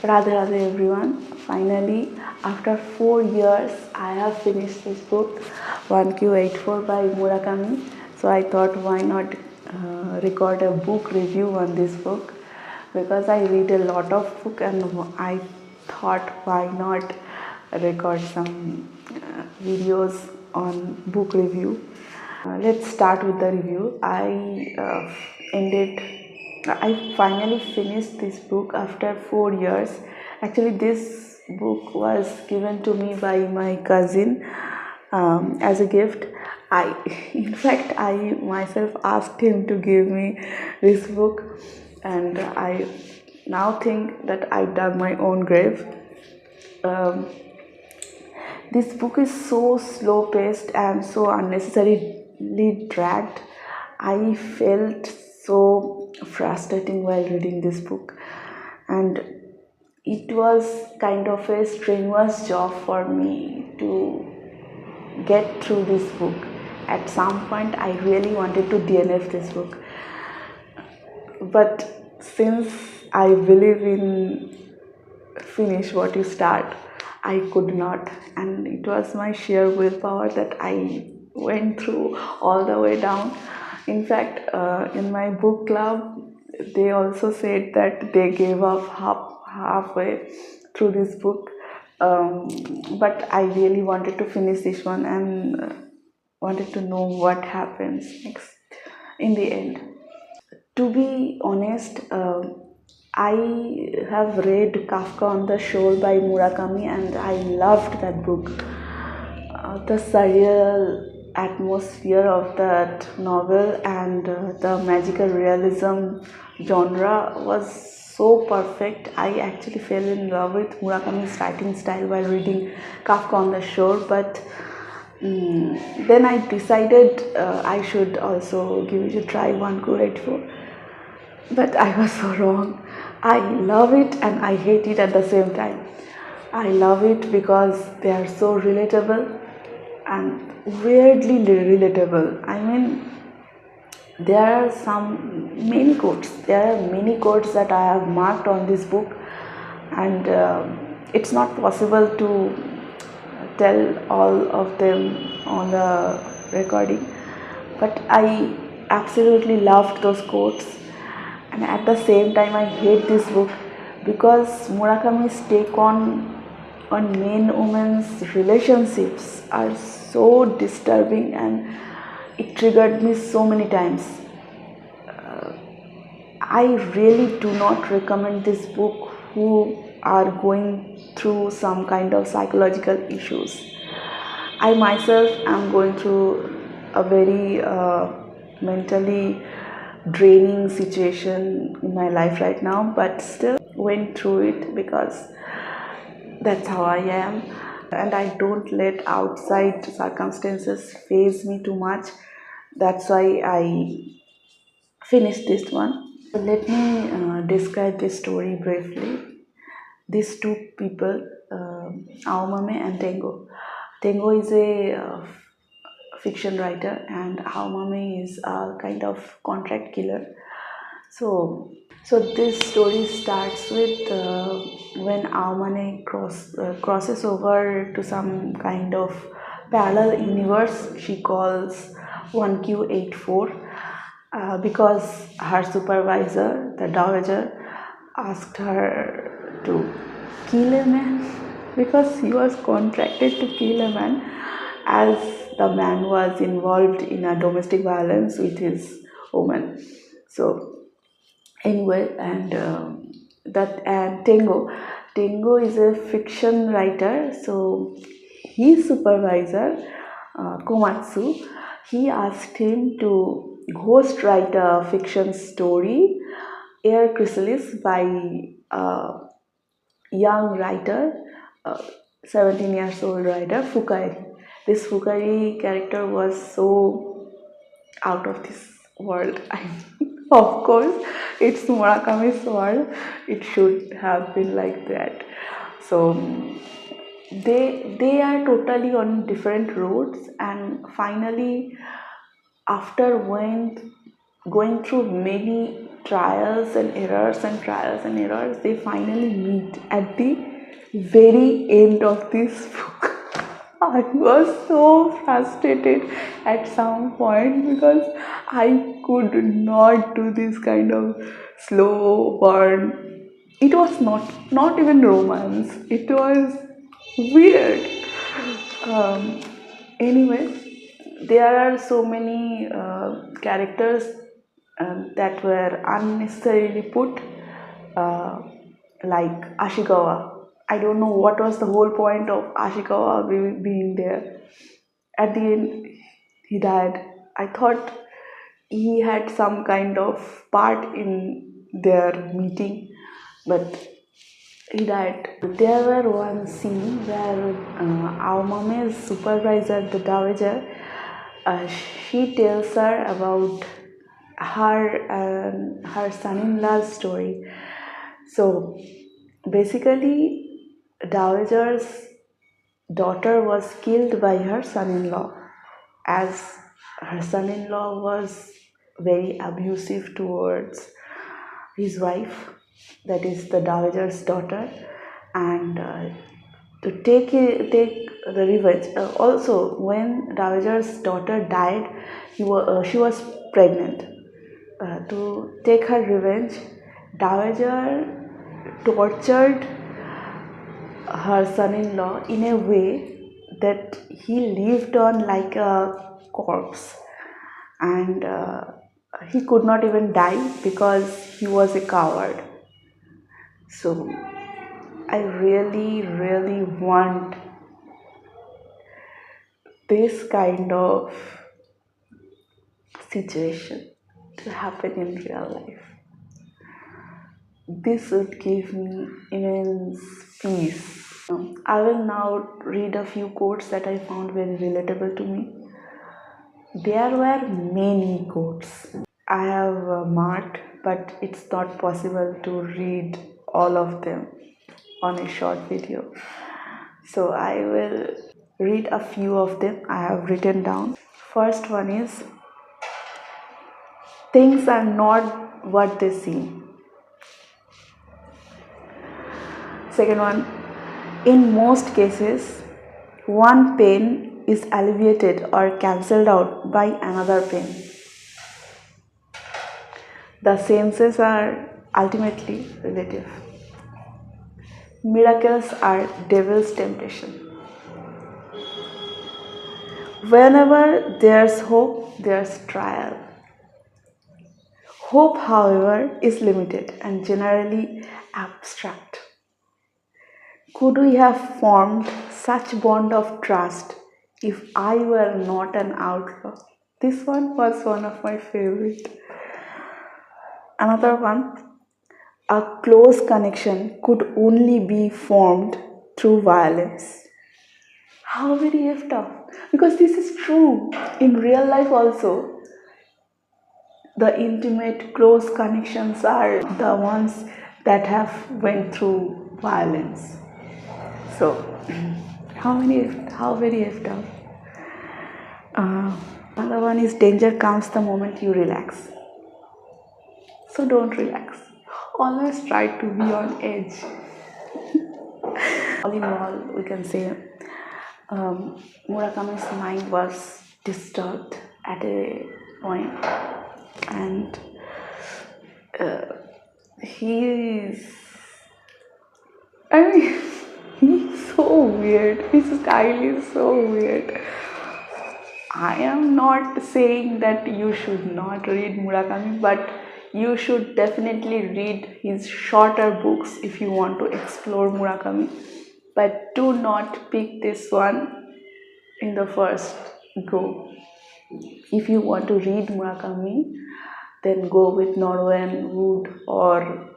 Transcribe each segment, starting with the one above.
Radhe Radhe everyone. Finally, after 4 years, I have finished this book, 1Q84 by Murakami. So I thought, why not record a book review on this book? Because I read a lot of book, and I thought, why not record some videos on book review. Let's start with the review. I finally finished this book after 4 years. Actually, this book was given to me by my cousin as a gift. In fact, I myself asked him to give me this book, and I now think that I dug my own grave. Um, this book is so slow paced and so unnecessarily dragged. I felt so frustrating while reading this book, and it was kind of a strenuous job for me to get through this book. At some point, I really wanted to DNF this book, but since I believe in finish what you start, I could not, and it was my sheer willpower that I went through all the way down. In fact, in my book club, they also said that they gave up halfway through this book. um, but I really wanted to finish this one, and wanted to know what happens next in the end. To be honest, I have read Kafka on the Shore by Murakami, and I loved that book. The surreal atmosphere of that novel and the magical realism genre was so perfect. I actually fell in love with Murakami's writing style while reading Kafka on the Shore, but then I decided I should also give it a try, 1Q84. But I was so wrong. I love it and I hate it at the same time. I love it because they are so relatable and weirdly relatable. I mean, there are some many quotes. There are many quotes that I have marked on this book, and it's not possible to tell all of them on the recording. But I absolutely loved those quotes, and at the same time I hate this book because Murakami's take on men women's relationships are so disturbing, and it triggered me so many times. I really do not recommend this book who are going through some kind of psychological issues. I myself am going through a very mentally draining situation in my life right now, but still went through it because that's how I am, and I don't let outside circumstances phase me too much. That's why I finished this one. Let me describe this story briefly. These two people, Aomame and Tengo. Tengo is a fiction writer, and Aomame is a kind of contract killer. So, so this story starts with when Aomane crosses over to some kind of parallel universe she calls 1Q84, because her supervisor, the dowager, asked her to kill a man because he was contracted to kill a man, as the man was involved in a domestic violence with his woman. So anyway, and that and Tengo is a fiction writer. So his supervisor, Komatsu, he asked him to ghost write a fiction story, Air Chrysalis, by a young writer, uh, 17 years old writer, Fukari. This Fukari character was so out of this world. I mean, of course, it's Murakami's world. It should have been like that. So they are totally on different roads, and finally, after going through many trials and errors and trials and errors, they finally meet at the very end of this book. I was so frustrated at some point because I could not do this kind of slow burn. It was not even romance. It was weird. Um, anyway, there are so many characters that were unnecessarily put, uh, like Ashigawa. I don't know what was the whole point of Ashikawa being there. At the end, he died. I thought he had some kind of part in their meeting, but he died. There were one scene where our mommy's supervisor, the dowager, she tells her about her son-in-law's story. So basically, dowager's daughter was killed by her son-in-law, as her son-in-law was very abusive towards his wife, that is the dowager's daughter, and to take the revenge. Also, when dowager's daughter died, she was pregnant. To take her revenge, dowager tortured her son-in-law in a way that he lived on like a corpse, and he could not even die because he was a coward. So I really want this kind of situation to happen in real life. This would give me immense peace. I will now read a few quotes that I found very relatable to me. There were many quotes I have marked, but it's not possible to read all of them on a short video. So I will read a few of them I have written down. First one is, things are not what they seem. Second one, in most cases, one pain is alleviated or cancelled out by another pain. The senses are ultimately relative. Miracles are devil's temptation. Whenever there's hope, there's trial. Hope, however, is limited and generally abstract. Could we have formed such bond of trust if I were not an outlaw? This one was one of my favorite. Another one, a close connection could only be formed through violence. How very effed up. Because this is true in real life also. The intimate, close connections are the ones that have went through violence. So, how very effed up. Another one is, danger comes the moment you relax. So don't relax. Always try to be on edge. All in all, we can say Murakami's mind was disturbed at a point, and he's so weird. His style is so weird. I am not saying that you should not read Murakami, but you should definitely read his shorter books if you want to explore Murakami. But do not pick this one in the first go. If you want to read Murakami, then go with Norwegian Wood or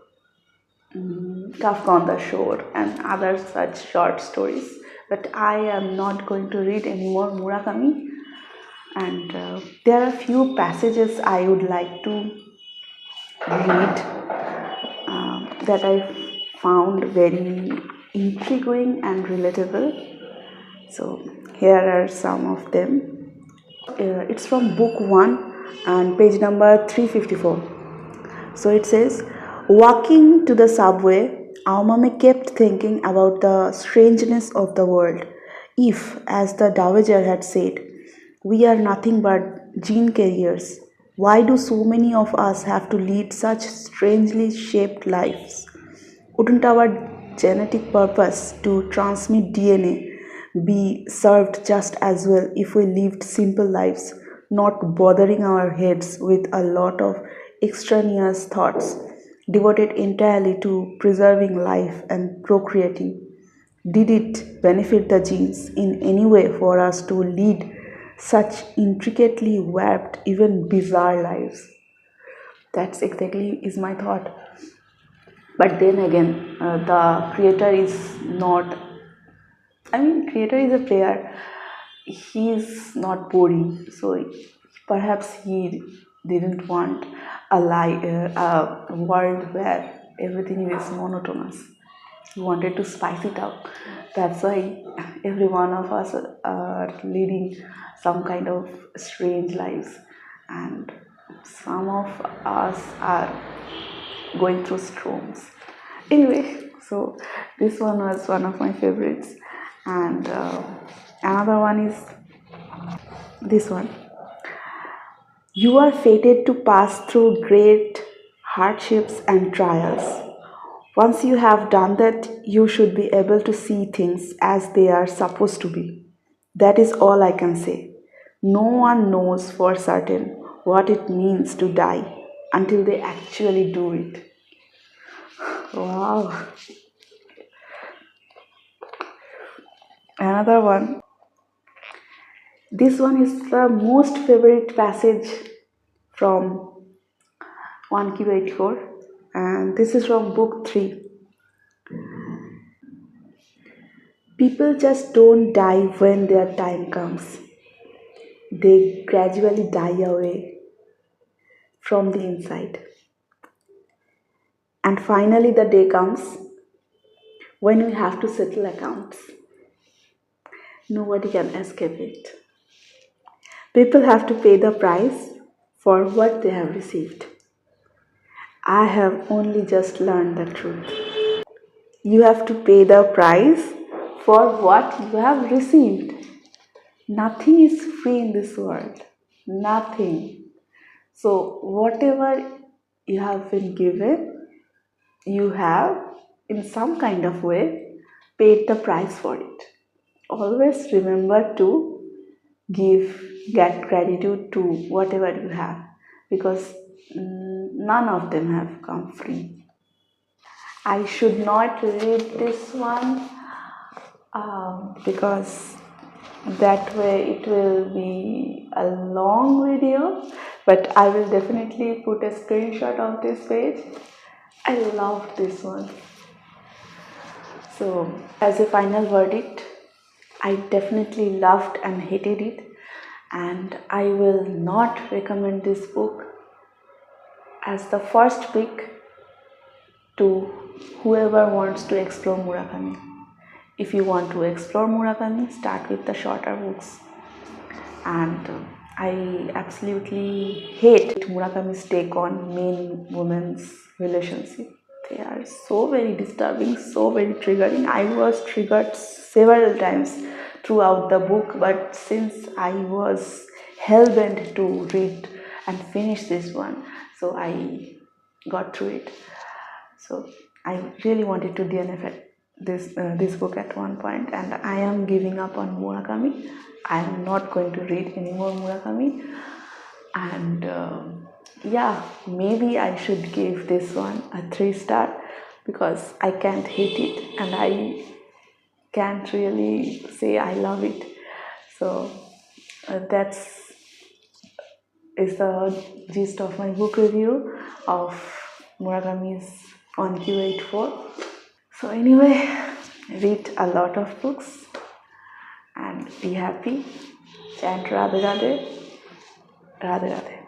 Kafka on the Shore and other such short stories. But I am not going to read any more Murakami, and there are a few passages I would like to read that I found very intriguing and relatable. So here are some of them. It's from book 1 and page number 354. So it says, walking to the subway, our mommy kept thinking about the strangeness of the world. If, as the Dowager had said, we are nothing but gene carriers, why do so many of us have to lead such strangely shaped lives? Wouldn't our genetic purpose to transmit DNA be served just as well if we lived simple lives, not bothering our heads with a lot of extraneous thoughts, devoted entirely to preserving life and procreating? Did it benefit the genes in any way for us to lead such intricately warped, even bizarre lives? That's exactly is my thought. But then again, the creator is not, I mean, creator is a player. He is not boring, so perhaps he didn't want a world where everything is monotonous. He wanted to spice it up. That's why every one of us are leading some kind of strange lives, and some of us are going through storms. Anyway, so this one was one of my favorites, and another one is this one. You are fated to pass through great hardships and trials. Once you have done that, you should be able to see things as they are supposed to be. That is all I can say. No one knows for certain what it means to die until they actually do it. Wow. Another one. This one is the most favorite passage from 1Q84, and this is from book 3. People just don't die when their time comes. They gradually die away from the inside. And finally, the day comes when we have to settle accounts. Nobody can escape it. People have to pay the price for what they have received. I have only just learned the truth. You have to pay the price for what you have received. Nothing is free in this world. Nothing. So, whatever you have been given, you have, in some kind of way, paid the price for it. Always remember to get gratitude to whatever you have, because none of them have come free. I should not read this one because that way it will be a long video, but I will definitely put a screenshot of this page. I love this one. So, as a final verdict, I definitely loved and hated it, and I will not recommend this book as the first pick to whoever wants to explore Murakami. If you want to explore Murakami, start with the shorter books. And I absolutely hate Murakami's take on man-woman's relationship. They are so very disturbing, so very triggering. I was triggered several times throughout the book, but since I was hell-bent to read and finish this one, so I got through it. So I really wanted to DNF this book at one point, and I am giving up on Murakami. I am not going to read any more Murakami, and yeah, maybe I should give this one a 3-star because I can't hate it and I can't really say I love it. So that's is the gist of my book review of Murakami's on Q84. So anyway, read a lot of books and be happy. Chant Radhe Radhe. Radhe Radhe.